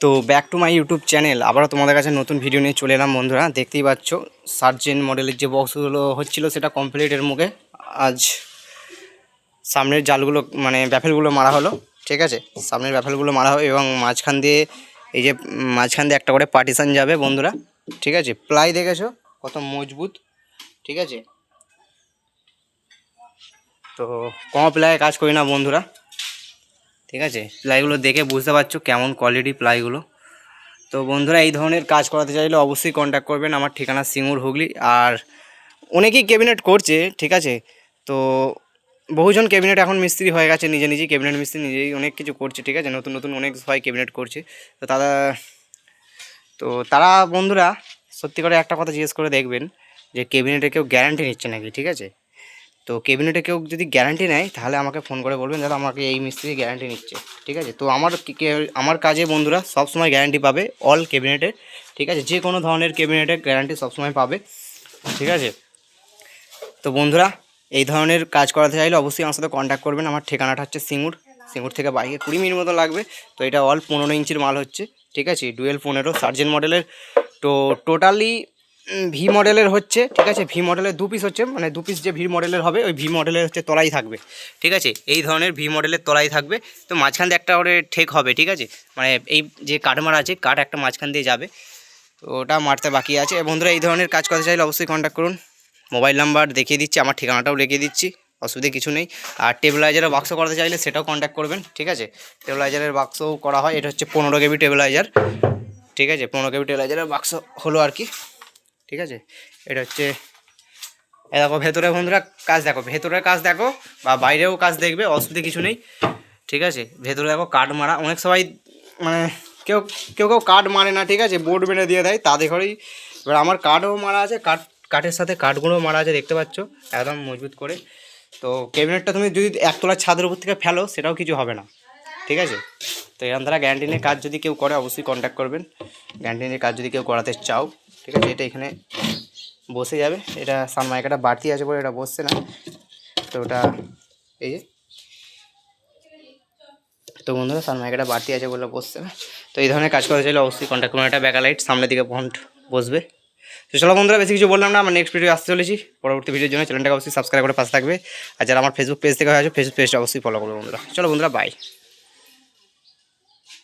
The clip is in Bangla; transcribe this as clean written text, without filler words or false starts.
তো back to my YouTube channel, আবারও তোমাদের কাছে নতুন ভিডিও নিয়ে চলে এলাম। বন্ধুরা দেখতেই পাচ্ছ সার্জেন্ট মডেলের যে বক্সগুলো হচ্ছিলো সেটা কমপ্লিটের মুখে আজ সামনের জালগুলো মানে ব্যাফেলগুলো মারা হলো। ঠিক আছে, সামনের ব্যাফেলগুলো মারা হবে এবং মাঝখান দিয়ে এই যে মাঝখান দিয়ে একটা করে পার্টিশান যাবে বন্ধুরা। ঠিক আছে, প্লাই দেখেছো কত মজবুত। ঠিক আছে, তো কম প্লাইয়ে কাজ করি না বন্ধুরা। ঠিক আছে, প্লাইগুলো দেখে বুঝতে পারছো কেমন কোয়ালিটি প্লাইগুলো। তো বন্ধুরা এই ধরনের কাজ করাতে চাইলে অবশ্যই কন্ট্যাক্ট করবেন, আমার ঠিকানা সিঙ্গুর হুগলি। আর অনেকেই ক্যাবিনেট করছে, ঠিক আছে, তো বহুজন ক্যাবিনেট এখন মিস্ত্রি হয়ে গেছে, নিজেই ক্যাবিনেট মিস্ত্রি নিজেই অনেক কিছু করছে। ঠিক আছে, নতুন নতুন অনেক সবাই ক্যাবিনেট করছে। তো তারা বন্ধুরা সত্যি করে একটা কথা জিজ্ঞেস করে দেখবেন যে ক্যাবিনেটে কেউ গ্যারান্টি নিচ্ছে নাকি। ঠিক আছে, তো ক্যাবিনেটে কেউ যদি গ্যারান্টি নেয় তাহলে আমাকে ফোন করে বলবেন দাদা আমাকে এই মিস্ত্রি গ্যারান্টি নিচ্ছে। ঠিক আছে, তো আমার কাজে বন্ধুরা সবসময় গ্যারান্টি পাবে অল ক্যাবিনেটের। ঠিক আছে, যে কোনো ধরনের ক্যাবিনেটের গ্যারান্টি সবসময় পাবে। ঠিক আছে, তো বন্ধুরা এই ধরনের কাজ করাতে চাইলে অবশ্যই আমার সাথে কন্ট্যাক্ট করবেন। আমার ঠিকানাটা হচ্ছে সিঙ্গুর থেকে বাইকে 20 মিনিট মতো লাগবে। তো এটা অল 15 ইঞ্চির মাল হচ্ছে। ঠিক আছে, ডুয়েল 15 সার্জেন্ট মডেলের। তো টোটালি ভি মডেলের হচ্ছে। ঠিক আছে, ভি মডেলের 2 পিস হচ্ছে, মানে 2 পিস যে ভি মডেলের হবে ওই ভি মডেলের হচ্ছে তলাই থাকবে। ঠিক আছে, এই ধরনের ভি মডেলের তলাই থাকবে। তো মাঝখান দিয়ে একটা করে ঠেক হবে। ঠিক আছে, মানে এই যে কাঠ মারা আছে কাঠ একটা মাঝখান দিয়ে যাবে, তো ওটা মারতে বাকি আছে। বন্ধুরা এই ধরনের কাজ করতে চাইলে অবশ্যই কন্ট্যাক্ট করুন। মোবাইল নাম্বার দেখিয়ে দিচ্ছি, আমার ঠিকানাটাও লিখিয়ে দিচ্ছি, অসুবিধা কিছু নেই। আর টেবিলাইজারের বাক্স করতে চাইলে সেটাও কন্ট্যাক্ট করবেন। ঠিক আছে, টেবিলাইজারের বাক্সও করা হয়। এটা হচ্ছে 15 কেবি টেবিলাইজার। ঠিক আছে, 15 কেবি টেবিলাইজারের বাক্স হলো আর কি। ঠিক আছে, এটা হচ্ছে দেখো ভেতরে বন্ধুরা কাজ দেখো, ভেতরের কাজ দেখো বা বাইরেও কাজ দেখবে, অসুবিধা কিছু নেই। ঠিক আছে, ভেতরে দেখো কাঠ মারা। অনেক সবাই মানে কেউ কেউ কাঠ মারে না। ঠিক আছে, বোর্ড মেরে দিয়ে দেয় তাদের ঘরেই। এবার আমার কাঠও মারা আছে, কাঠের সাথে কাঠগুলো মারা আছে, দেখতে পাচ্ছ একদম মজবুত করে। তো ক্যাবিনেটটা তুমি যদি একতলার ছাদের উপর থেকে ফেলো সেটাও কিছু হবে না। ঠিক আছে, তো এরকম দ্বারা গ্যারান্টি নিয়ে কাজ যদি কেউ করে অবশ্যই কন্ট্যাক্ট করবেন। গ্যারান্টি নিয়ে কাজ যদি কেউ করাতে চাও। ঠিক আছে, এটা এখানে বসে যাবে, এটা সানমাইকাটা বাড়তি আছে বলে এটা বসছে না। তো ওটা এই যে, তো বন্ধুরা সানমাইকাটা বাড়তি আছে বলে বসছে না। তো এই ধরনের কাজ করতে চাইলে অবশ্যই কন্ট্যাক্ট করুন। একটা ব্যাকলাইট সামনের দিকে ফ্রন্ট বসবে। তো চলো বন্ধুরা বেশি কিছু বললাম না, আমার নেক্সট ভিডিও আসতে চলেছি। পরবর্তী ভিডিওর জন্য চ্যানেলটাকে অবশ্যই সাবস্ক্রাইব করে পাশে থাকবে। আর যারা আমার ফেসবুক পেজ থেকে হয়ে আছে ফেসবুক পেজটা অবশ্যই ফলো করবে বন্ধুরা। চলো বন্ধুরা, বাই।